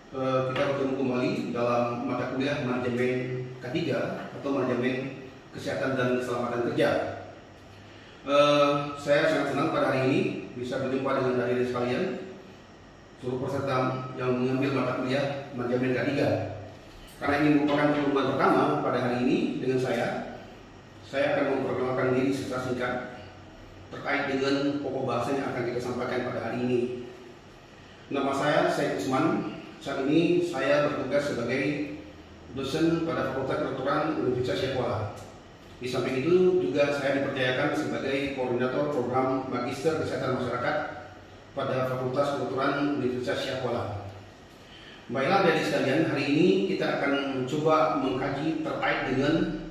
Kita bertemu kembali dalam mata kuliah manajemen K3 atau manajemen kesehatan dan keselamatan kerja. Saya sangat senang pada hari ini bisa berjumpa dengan hadirin sekalian, seluruh peserta yang mengambil mata kuliah manajemen K3. Karena ini merupakan pertemuan pertama pada hari ini dengan saya akan memperkenalkan diri secara singkat terkait dengan pokok bahasan yang akan kita sampaikan pada hari ini. Nama saya Syed Usman. Saat ini saya bertugas sebagai dosen pada Fakultas Kedokteran Universitas Syakuala. Di samping itu juga saya dipercayakan sebagai koordinator program Magister Kesehatan Masyarakat pada Fakultas Kedokteran Universitas Syakuala. Baiklah dari sekalian, hari ini kita akan mencoba mengkaji terkait dengan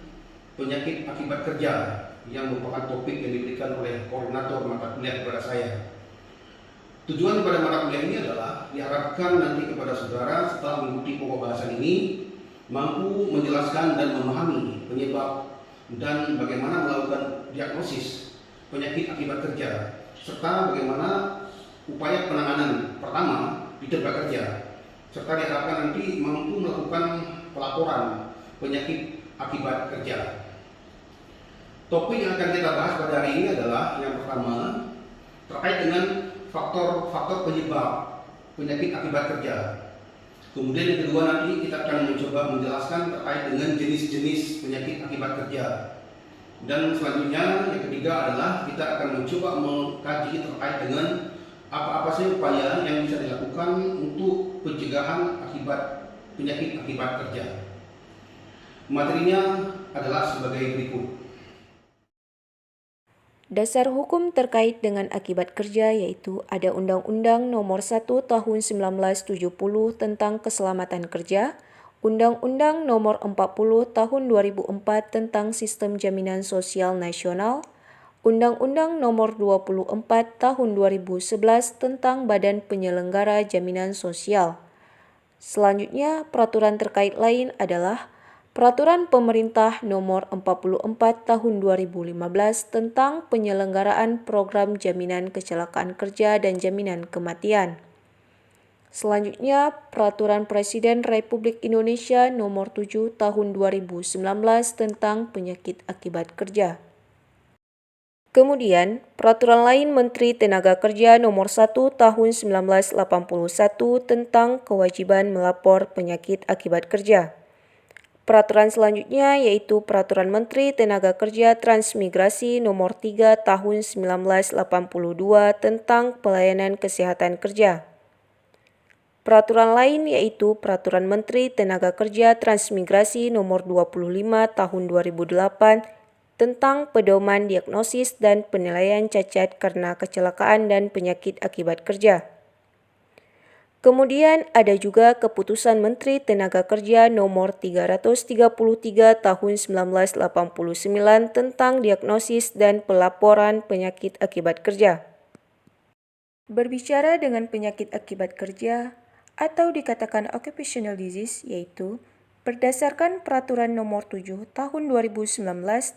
penyakit akibat kerja yang merupakan topik yang diberikan oleh koordinator mata kuliah kepada saya. Tujuan pada mata kuliah ini adalah diharapkan nanti kepada saudara setelah mengikuti pokok bahasan ini mampu menjelaskan dan memahami penyebab dan bagaimana melakukan diagnosis penyakit akibat kerja serta bagaimana upaya penanganan pertama di tempat kerja, serta diharapkan nanti mampu melakukan pelaporan penyakit akibat kerja. Topik yang akan kita bahas pada hari ini adalah yang pertama terkait dengan faktor-faktor penyebab penyakit akibat kerja. Kemudian yang kedua nanti kita akan mencoba menjelaskan terkait dengan jenis-jenis penyakit akibat kerja. Dan selanjutnya yang ketiga adalah kita akan mencoba mengkaji terkait dengan apa-apa saja upaya yang bisa dilakukan untuk pencegahan akibat penyakit akibat kerja. Materinya adalah sebagai berikut. Dasar hukum terkait dengan akibat kerja yaitu ada Undang-Undang Nomor 1 Tahun 1970 tentang Keselamatan Kerja, Undang-Undang Nomor 40 Tahun 2004 tentang Sistem Jaminan Sosial Nasional, Undang-Undang Nomor 24 Tahun 2011 tentang Badan Penyelenggara Jaminan Sosial. Selanjutnya, peraturan terkait lain adalah Peraturan Pemerintah Nomor 44 Tahun 2015 tentang penyelenggaraan program jaminan kecelakaan kerja dan jaminan kematian. Selanjutnya, Peraturan Presiden Republik Indonesia Nomor 7 Tahun 2019 tentang penyakit akibat kerja. Kemudian, Peraturan lain Menteri Tenaga Kerja Nomor 1 Tahun 1981 tentang kewajiban melapor penyakit akibat kerja. Peraturan selanjutnya yaitu Peraturan Menteri Tenaga Kerja Transmigrasi Nomor 3 Tahun 1982 tentang pelayanan kesehatan kerja. Peraturan lain yaitu Peraturan Menteri Tenaga Kerja Transmigrasi Nomor 25 Tahun 2008 tentang pedoman diagnosis dan penilaian cacat karena kecelakaan dan penyakit akibat kerja. Kemudian ada juga Keputusan Menteri Tenaga Kerja Nomor 333 Tahun 1989 tentang diagnosis dan pelaporan penyakit akibat kerja. Berbicara dengan penyakit akibat kerja atau dikatakan occupational disease yaitu berdasarkan Peraturan Nomor 7 Tahun 2019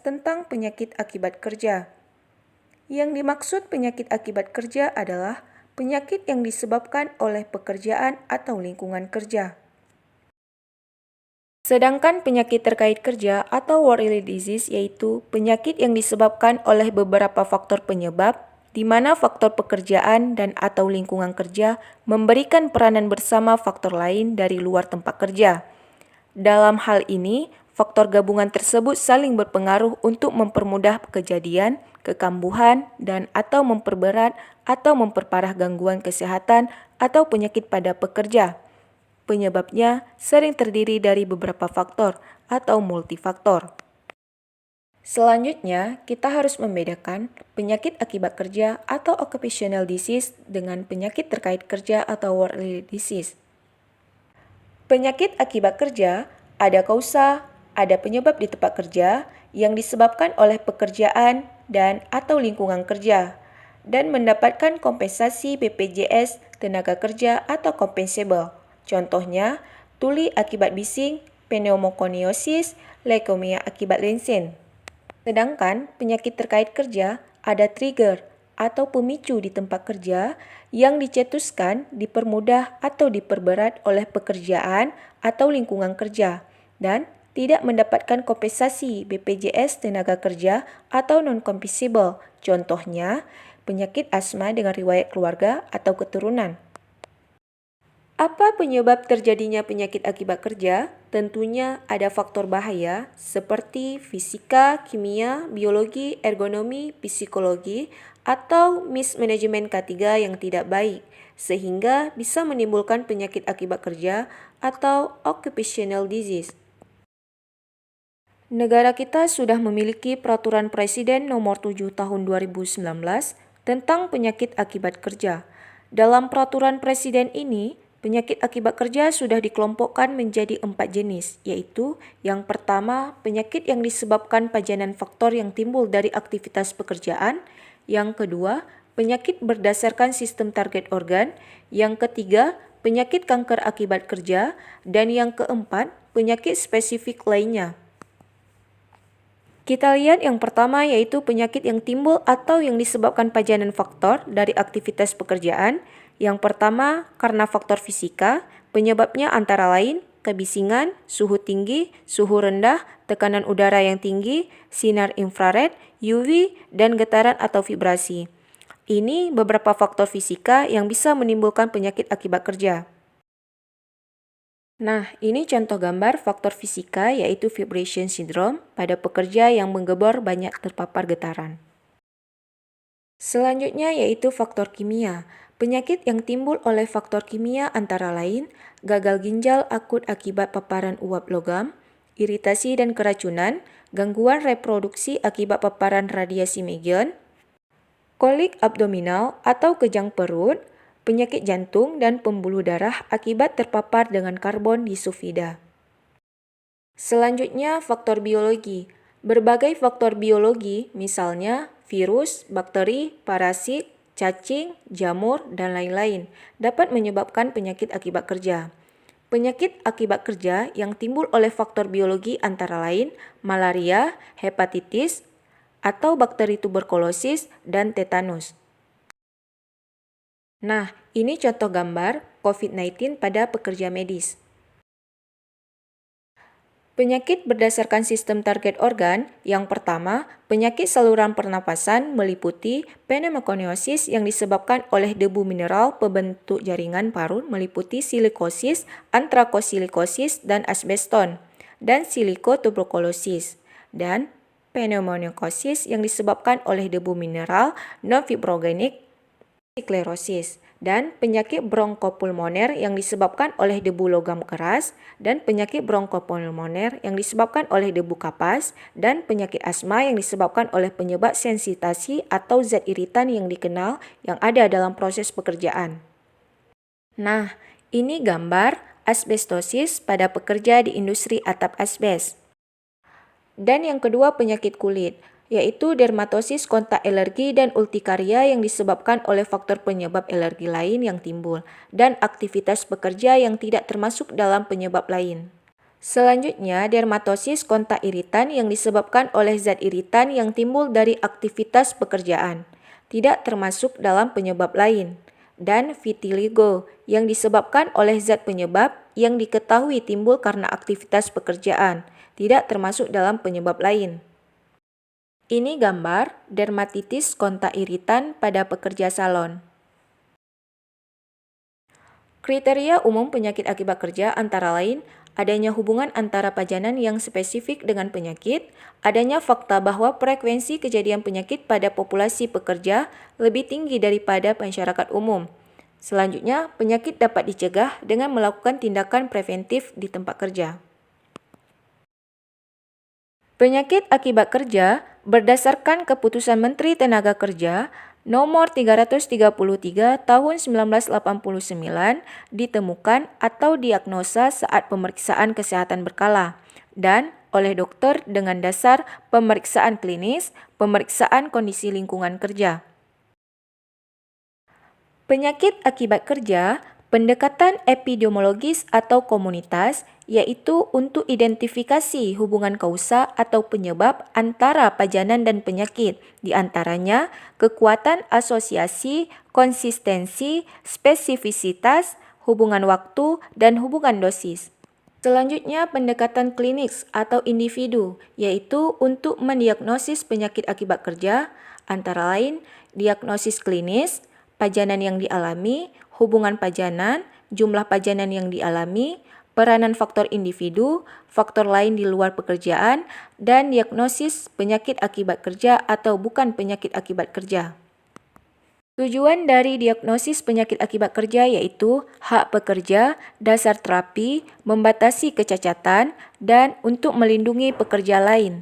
tentang penyakit akibat kerja. Yang dimaksud penyakit akibat kerja adalah penyakit yang disebabkan oleh pekerjaan atau lingkungan kerja. Sedangkan penyakit terkait kerja atau work-related disease yaitu penyakit yang disebabkan oleh beberapa faktor penyebab, di mana faktor pekerjaan dan atau lingkungan kerja memberikan peranan bersama faktor lain dari luar tempat kerja. Dalam hal ini, faktor gabungan tersebut saling berpengaruh untuk mempermudah kejadian, kekambuhan, dan atau memperberat atau memperparah gangguan kesehatan atau penyakit pada pekerja. Penyebabnya sering terdiri dari beberapa faktor atau multifaktor. Selanjutnya, kita harus membedakan penyakit akibat kerja atau occupational disease dengan penyakit terkait kerja atau work-related disease. Penyakit akibat kerja ada kausa, ada penyebab di tempat kerja yang disebabkan oleh pekerjaan dan atau lingkungan kerja dan mendapatkan kompensasi BPJS tenaga kerja atau compensable. Contohnya, tuli akibat bising, pneumokoniosis, leukemia akibat lensin. Sedangkan penyakit terkait kerja ada trigger atau pemicu di tempat kerja yang dicetuskan, dipermudah atau diperberat oleh pekerjaan atau lingkungan kerja dan tidak mendapatkan kompensasi BPJS tenaga kerja atau non-compensable. Contohnya, penyakit asma dengan riwayat keluarga atau keturunan. Apa penyebab terjadinya penyakit akibat kerja? Tentunya ada faktor bahaya seperti fisika, kimia, biologi, ergonomi, psikologi, atau mismanajemen K3 yang tidak baik, sehingga bisa menimbulkan penyakit akibat kerja atau occupational disease. Negara kita sudah memiliki Peraturan Presiden Nomor 7 Tahun 2019 tentang penyakit akibat kerja. Dalam Peraturan Presiden ini, penyakit akibat kerja sudah dikelompokkan menjadi 4 jenis, yaitu yang pertama, penyakit yang disebabkan pajanan faktor yang timbul dari aktivitas pekerjaan, yang kedua, penyakit berdasarkan sistem target organ, yang ketiga, penyakit kanker akibat kerja, dan yang keempat, penyakit spesifik lainnya. Kita lihat yang pertama yaitu penyakit yang timbul atau yang disebabkan pajanan faktor dari aktivitas pekerjaan. Yang pertama karena faktor fisika, penyebabnya antara lain kebisingan, suhu tinggi, suhu rendah, tekanan udara yang tinggi, sinar infrared, UV, dan getaran atau vibrasi. Ini beberapa faktor fisika yang bisa menimbulkan penyakit akibat kerja. Nah, ini contoh gambar faktor fisika yaitu vibration syndrome pada pekerja yang menggebor banyak terpapar getaran. Selanjutnya yaitu faktor kimia. Penyakit yang timbul oleh faktor kimia antara lain gagal ginjal akut akibat paparan uap logam, iritasi dan keracunan, gangguan reproduksi akibat paparan radiasi megan, kolik abdominal atau kejang perut, penyakit jantung dan pembuluh darah akibat terpapar dengan karbon disulfida. Selanjutnya, faktor biologi. Berbagai faktor biologi, misalnya virus, bakteri, parasit, cacing, jamur, dan lain-lain, dapat menyebabkan penyakit akibat kerja. Penyakit akibat kerja yang timbul oleh faktor biologi antara lain malaria, hepatitis, atau bakteri tuberkulosis, dan tetanus. Nah, ini contoh gambar COVID-19 pada pekerja medis. Penyakit berdasarkan sistem target organ, yang pertama, penyakit saluran pernapasan meliputi pneumokoniosis yang disebabkan oleh debu mineral pembentuk jaringan paru meliputi silikosis, antrakosilikosis, dan asbeston, dan silikotuberkulosis, dan pneumonikosis yang disebabkan oleh debu mineral non-fibrogenik sklerosis, dan penyakit bronkopulmoner yang disebabkan oleh debu logam keras, dan penyakit bronkopulmoner yang disebabkan oleh debu kapas, dan penyakit asma yang disebabkan oleh penyebab sensitasi atau zat iritan yang dikenal yang ada dalam proses pekerjaan. Nah, ini gambar asbestosis pada pekerja di industri atap asbes. Dan yang kedua penyakit kulit, yaitu dermatosis kontak alergi dan urtikaria yang disebabkan oleh faktor penyebab alergi lain yang timbul, dan aktivitas pekerja yang tidak termasuk dalam penyebab lain. Selanjutnya, dermatosis kontak iritan yang disebabkan oleh zat iritan yang timbul dari aktivitas pekerjaan, tidak termasuk dalam penyebab lain. Dan vitiligo yang disebabkan oleh zat penyebab yang diketahui timbul karena aktivitas pekerjaan, tidak termasuk dalam penyebab lain. Ini gambar dermatitis kontak iritan pada pekerja salon. Kriteria umum penyakit akibat kerja antara lain adanya hubungan antara pajanan yang spesifik dengan penyakit, adanya fakta bahwa frekuensi kejadian penyakit pada populasi pekerja lebih tinggi daripada masyarakat umum. Selanjutnya, penyakit dapat dicegah dengan melakukan tindakan preventif di tempat kerja. Penyakit akibat kerja berdasarkan Keputusan Menteri Tenaga Kerja Nomor 333 Tahun 1989 ditemukan atau diagnosa saat pemeriksaan kesehatan berkala dan oleh dokter dengan dasar pemeriksaan klinis, pemeriksaan kondisi lingkungan kerja. Penyakit akibat kerja Pendekatan epidemiologis atau komunitas yaitu untuk identifikasi hubungan kausa atau penyebab antara pajanan dan penyakit, di antaranya kekuatan asosiasi, konsistensi, spesifisitas, hubungan waktu, dan hubungan dosis. Selanjutnya, pendekatan klinis atau individu, yaitu untuk mendiagnosis penyakit akibat kerja, antara lain diagnosis klinis, pajanan yang dialami, hubungan pajanan, jumlah pajanan yang dialami, peranan faktor individu, faktor lain di luar pekerjaan, dan diagnosis penyakit akibat kerja atau bukan penyakit akibat kerja. Tujuan dari diagnosis penyakit akibat kerja yaitu hak pekerja, dasar terapi, membatasi kecacatan, dan untuk melindungi pekerja lain.